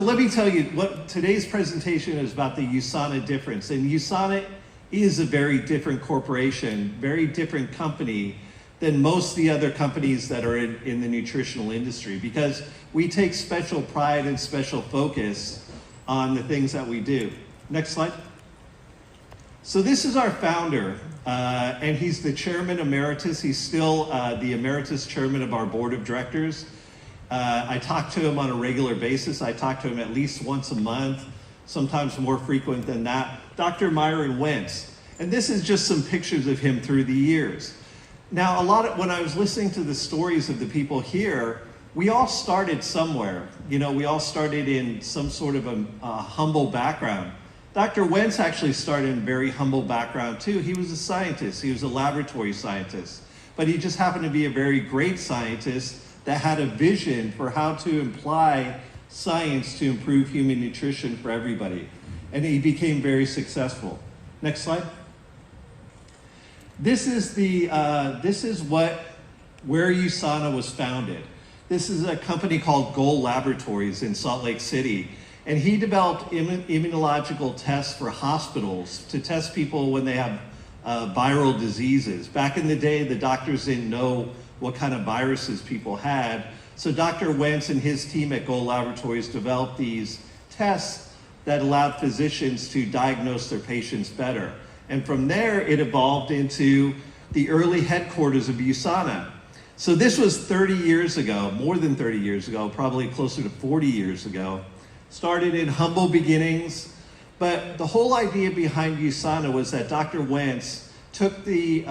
Let me tell you what today's presentation is about, the USANA difference. And USANA is a very different corporation, very different company than most of the other companies that are in the nutritional industry, because we take special pride and special focus on the things that we do. Next slide. So this is our founder, and he's the chairman emeritus. He's still the emeritus chairman of our board of directors. I talk to him on a regular basis. I talk to him at least once a month, sometimes more frequent than that. Dr. Myron Wentz. And this is just some pictures of him through the years. Now, when I was listening to the stories of the people here, we all started somewhere. You know, we all started in some sort of a humble background. Dr. Wentz actually started in a very humble background too. He was a scientist. He was a laboratory scientist. But he just happened to be a very great scientist that had a vision for how to apply science to improve human nutrition for everybody. And he became very successful. Next slide. This is where USANA was founded. This is a company called Gold Laboratories in Salt Lake City. And he developed immunological tests for hospitals to test people when they have viral diseases. Back in the day, the doctors didn't know what kind of viruses people had. So Dr. Wentz and his team at Gold Laboratories developed these tests that allowed physicians to diagnose their patients better. And from there, it evolved into the early headquarters of USANA. So this was 30 years ago, more than 30 years ago, probably closer to 40 years ago. Started in humble beginnings, but the whole idea behind USANA was that Dr. Wentz took the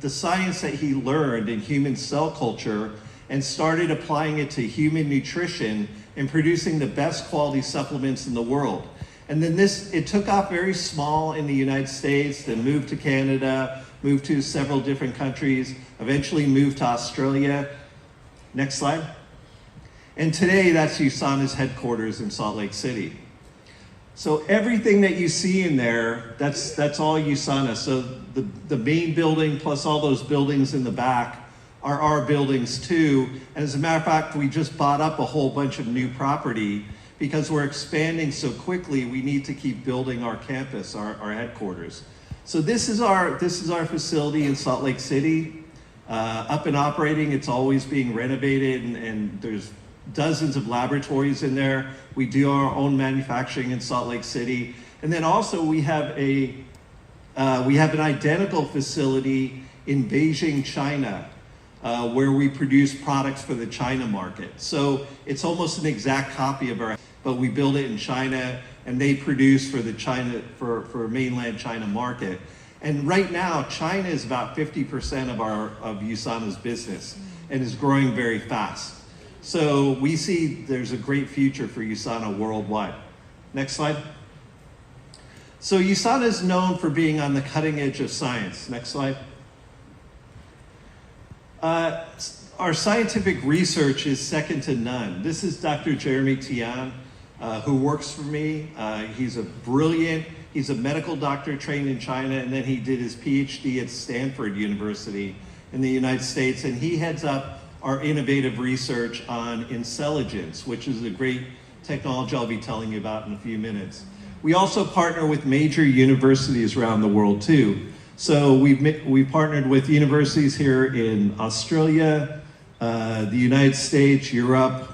science that he learned in human cell culture and started applying it to human nutrition and producing the best quality supplements in the world. And then it took off very small in the United States, then moved to Canada, moved to several different countries, eventually moved to Australia. Next slide. And today, that's USANA's headquarters in Salt Lake City. So everything that you see in there, that's all USANA. So the main building plus all those buildings in the back are our buildings too. And as a matter of fact, we just bought up a whole bunch of new property because we're expanding so quickly. We need to keep building our campus, our headquarters. So this is our facility in Salt Lake City, up and operating. It's always being renovated, and there's dozens of laboratories in there. We do our own manufacturing in Salt Lake City. And then also we have an identical facility in Beijing, China, where we produce products for the China market. So it's almost an exact copy of our, but we build it in China and they produce for the for mainland China market. And right now, China is about 50% of USANA's business and is growing very fast. So we see there's a great future for USANA worldwide. Next slide. So USANA is known for being on the cutting edge of science. Next slide. Our scientific research is second to none. This is Dr. Jeremy Tian, who works for me. He's a medical doctor trained in China, and then he did his PhD at Stanford University in the United States, and he heads up our innovative research on intelligence, which is a great technology I'll be telling you about in a few minutes. We also partner with major universities around the world too. So we've partnered with universities here in Australia, the United States, Europe,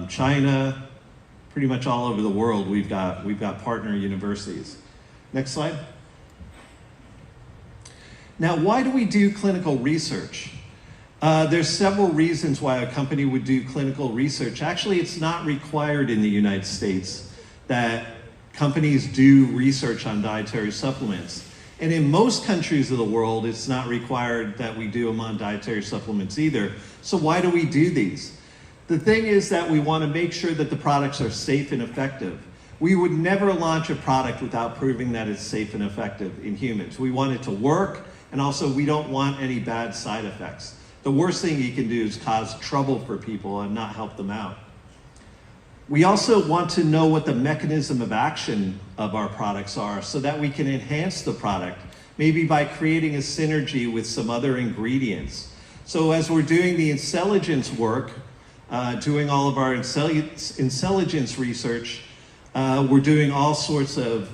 China, pretty much all over the world. We've got partner universities. Next slide. Now, why do we do clinical research? There's several reasons why a company would do clinical research. Actually, it's not required in the United States that companies do research on dietary supplements. And in most countries of the world, it's not required that we do them on dietary supplements either. So why do we do these? The thing is that we want to make sure that the products are safe and effective. We would never launch a product without proving that it's safe and effective in humans. We want it to work, and also we don't want any bad side effects. The worst thing you can do is cause trouble for people and not help them out. We also want to know what the mechanism of action of our products are so that we can enhance the product, maybe by creating a synergy with some other ingredients. So as we're doing the intelligence work, doing all of our intelligence research. We're doing all sorts of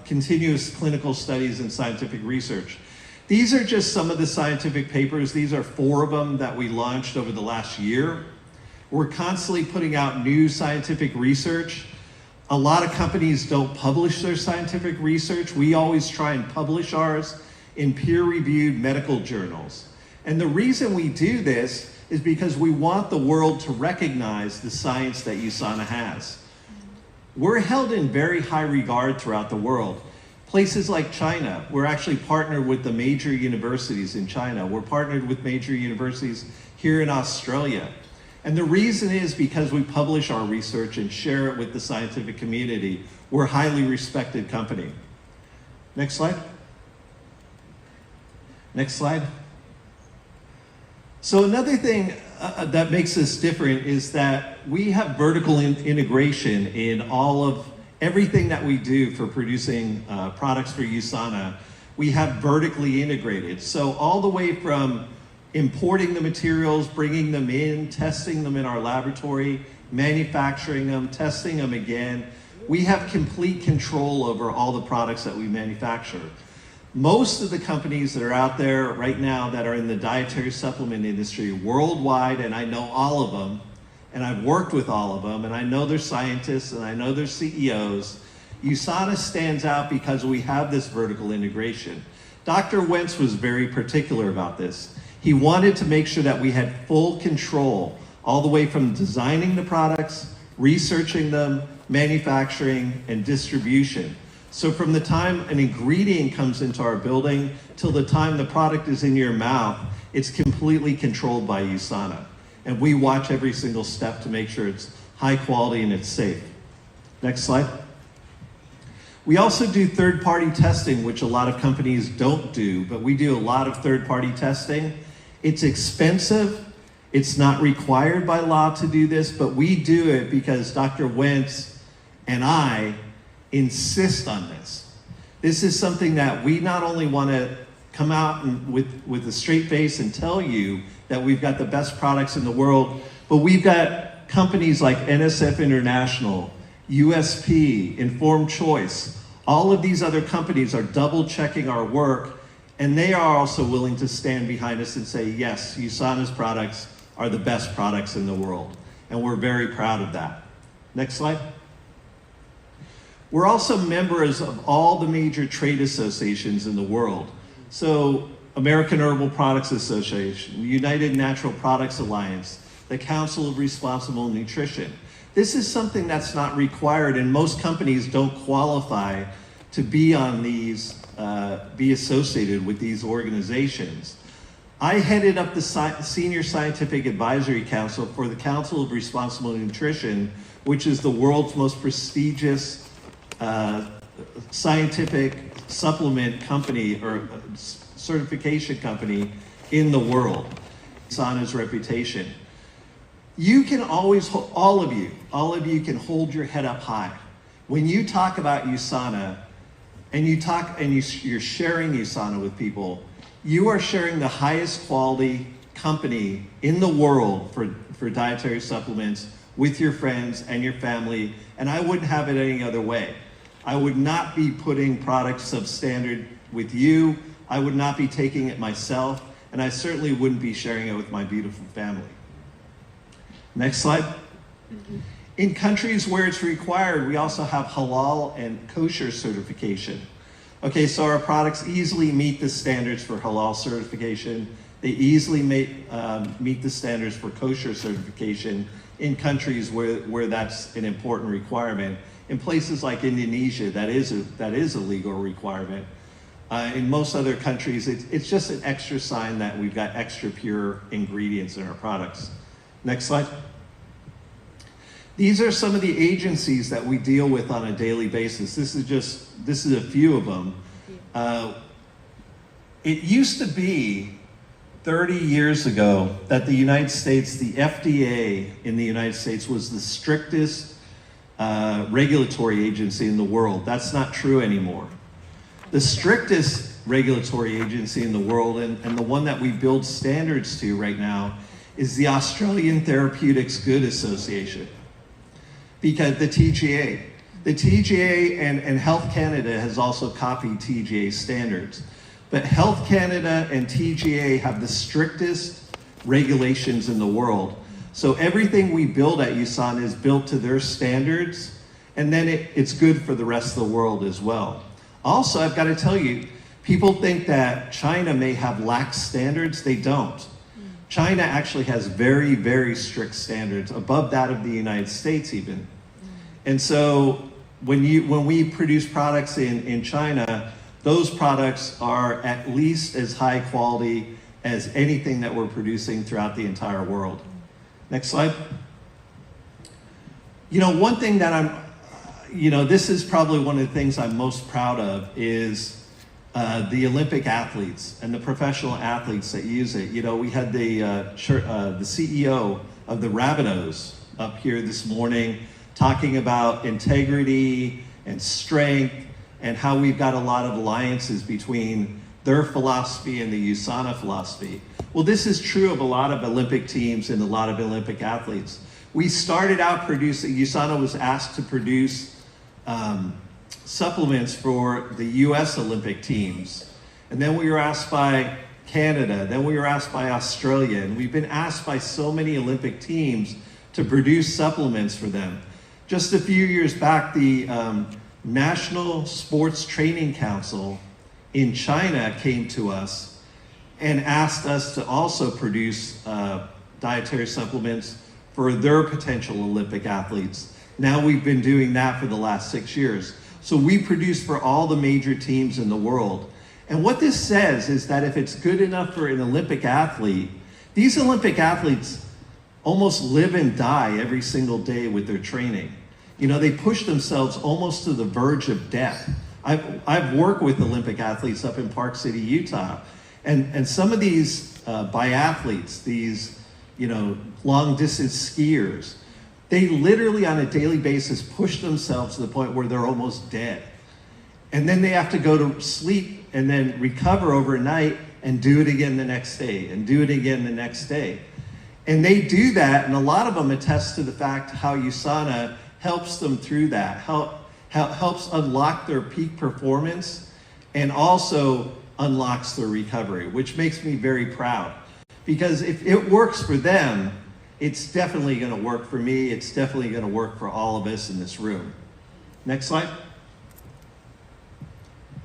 continuous clinical studies and scientific research. These are just some of the scientific papers. These are 4 of them that we launched over the last year. We're constantly putting out new scientific research. A lot of companies don't publish their scientific research. We always try and publish ours in peer-reviewed medical journals. And the reason we do this is because we want the world to recognize the science that USANA has. We're held in very high regard throughout the world. Places like China, we're actually partnered with the major universities in China. We're partnered with major universities here in Australia. And the reason is because we publish our research and share it with the scientific community. We're a highly respected company. Next slide. Next slide. So another thing that makes us different is that we have vertical integration in everything that we do for producing products for USANA. We have vertically integrated. So all the way from importing the materials, bringing them in, testing them in our laboratory, manufacturing them, testing them again, we have complete control over all the products that we manufacture. Most of the companies that are out there right now that are in the dietary supplement industry worldwide, and I know all of them, and I've worked with all of them, and I know their scientists, and I know their CEOs, USANA stands out because we have this vertical integration. Dr. Wentz was very particular about this. He wanted to make sure that we had full control all the way from designing the products, researching them, manufacturing, and distribution. So from the time an ingredient comes into our building till the time the product is in your mouth, it's completely controlled by USANA. And we watch every single step to make sure it's high quality and it's safe. Next slide. We also do third-party testing, which a lot of companies don't do, but we do a lot of third-party testing. It's expensive. It's not required by law to do this, but we do it because Dr. Wentz and I insist on this. This is something that we not only want to come out and with a straight face and tell you that we've got the best products in the world, but we've got companies like NSF International, USP, Informed Choice. All of these other companies are double checking our work, and they are also willing to stand behind us and say, yes, USANA's products are the best products in the world. And we're very proud of that. Next slide. We're also members of all the major trade associations in the world. So American Herbal Products Association, United Natural Products Alliance, the Council of Responsible Nutrition. This is something that's not required, and most companies don't qualify to be on these, be associated with these organizations. I headed up the Senior Scientific Advisory Council for the Council of Responsible Nutrition, which is the world's most prestigious scientific supplement company or certification company in the world. USANA's reputation. You can always, all of you can hold your head up high. When you talk about USANA and you're sharing USANA with people, you are sharing the highest quality company in the world for dietary supplements with your friends and your family, and I wouldn't have it any other way. I would not be putting products substandard with you. I would not be taking it myself, and I certainly wouldn't be sharing it with my beautiful family. Next slide. In countries where it's required, we also have halal and kosher certification. Okay, so our products easily meet the standards for halal certification. They easily meet the standards for kosher certification in countries where that's an important requirement. In places like Indonesia, that is a legal requirement. In most other countries, it's just an extra sign that we've got extra pure ingredients in our products. Next slide. These are some of the agencies that we deal with on a daily basis. This is a few of them. It used to be 30 years ago that the United States, the FDA in the United States was the strictest regulatory agency in the world. That's not true anymore. The strictest regulatory agency in the world, and the one that we build standards to right now, is the Australian Therapeutics Good Association. Because the TGA. The TGA and Health Canada has also copied TGA standards. But Health Canada and TGA have the strictest regulations in the world. So everything we build at USANA is built to their standards, and then it's good for the rest of the world as well. Also, I've got to tell you, people think that China may have lax standards. They don't. China actually has very, very strict standards, above that of the United States even. And so when we produce products in China, those products are at least as high quality as anything that we're producing throughout the entire world. Next slide. One thing that this is probably one of the things I'm most proud of is the Olympic athletes and the professional athletes that use it. We had the CEO of the Rabbitohs up here this morning talking about integrity and strength and how we've got a lot of alliances between their philosophy and the USANA philosophy. Well, this is true of a lot of Olympic teams and a lot of Olympic athletes. We started out producing, USANA was asked to produce supplements for the US Olympic teams. And then we were asked by Canada, then we were asked by Australia, and we've been asked by so many Olympic teams to produce supplements for them. Just a few years back, the National Sports Training Council in China came to us and asked us to also produce dietary supplements for their potential Olympic athletes. Now we've been doing that for the last 6 years. So we produce for all the major teams in the world. And what this says is that if it's good enough for an Olympic athlete, these Olympic athletes almost live and die every single day with their training. They push themselves almost to the verge of death. I've worked with Olympic athletes up in Park City, Utah, and some of these biathletes, these long distance skiers, they literally on a daily basis push themselves to the point where they're almost dead. And then they have to go to sleep and then recover overnight and do it again the next day and do it again the next day. And they do that, and a lot of them attest to the fact how USANA helps them through that, helps unlock their peak performance and also unlocks their recovery, which makes me very proud. Because if it works for them, it's definitely going to work for me. It's definitely going to work for all of us in this room. Next slide.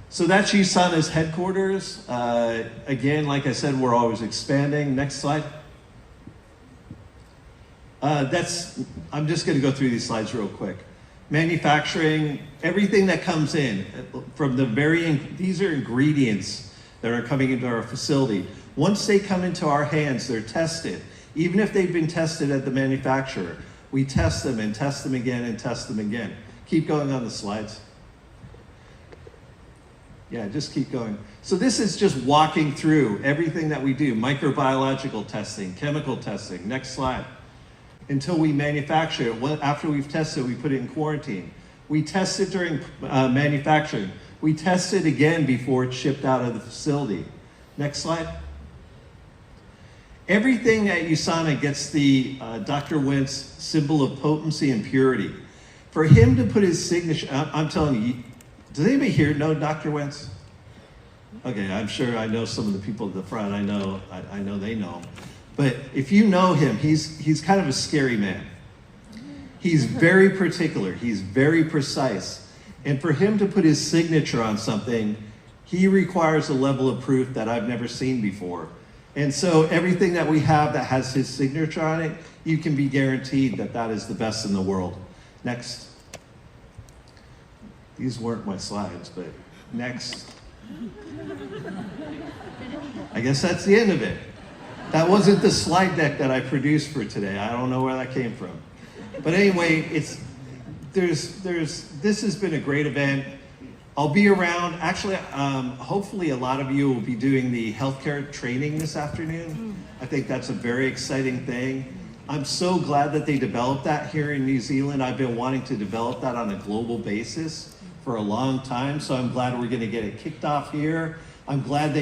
So that's USANA's headquarters. Again, like I said, we're always expanding. Next slide. I'm just going to go through these slides real quick. Manufacturing, everything that comes in from these are ingredients that are coming into our facility. Once they come into our hands, they're tested. Even if they've been tested at the manufacturer, we test them and test them again and test them again. Keep going on the slides. Yeah, just keep going. So this is just walking through everything that we do, microbiological testing, chemical testing. Next slide. Until we manufacture it. After we've tested it, we put it in quarantine. We test it during manufacturing. We test it again before it's shipped out of the facility. Next slide. Everything at USANA gets the Dr. Wentz symbol of potency and purity. For him to put his signature, I'm telling you, does anybody here know Dr. Wentz? Okay, I'm sure I know some of the people at the front. I know they know him. But if you know him, he's kind of a scary man. He's very particular. He's very precise. And for him to put his signature on something, he requires a level of proof that I've never seen before. And so everything that we have that has his signature on it, you can be guaranteed that that is the best in the world. Next. These weren't my slides, but next. I guess that's the end of it. That wasn't the slide deck that I produced for today. I don't know where that came from. But anyway, this has been a great event. I'll be around. Actually, hopefully a lot of you will be doing the healthcare training this afternoon. I think that's a very exciting thing. I'm so glad that they developed that here in New Zealand. I've been wanting to develop that on a global basis for a long time, so I'm glad we're going to get it kicked off here. I'm glad they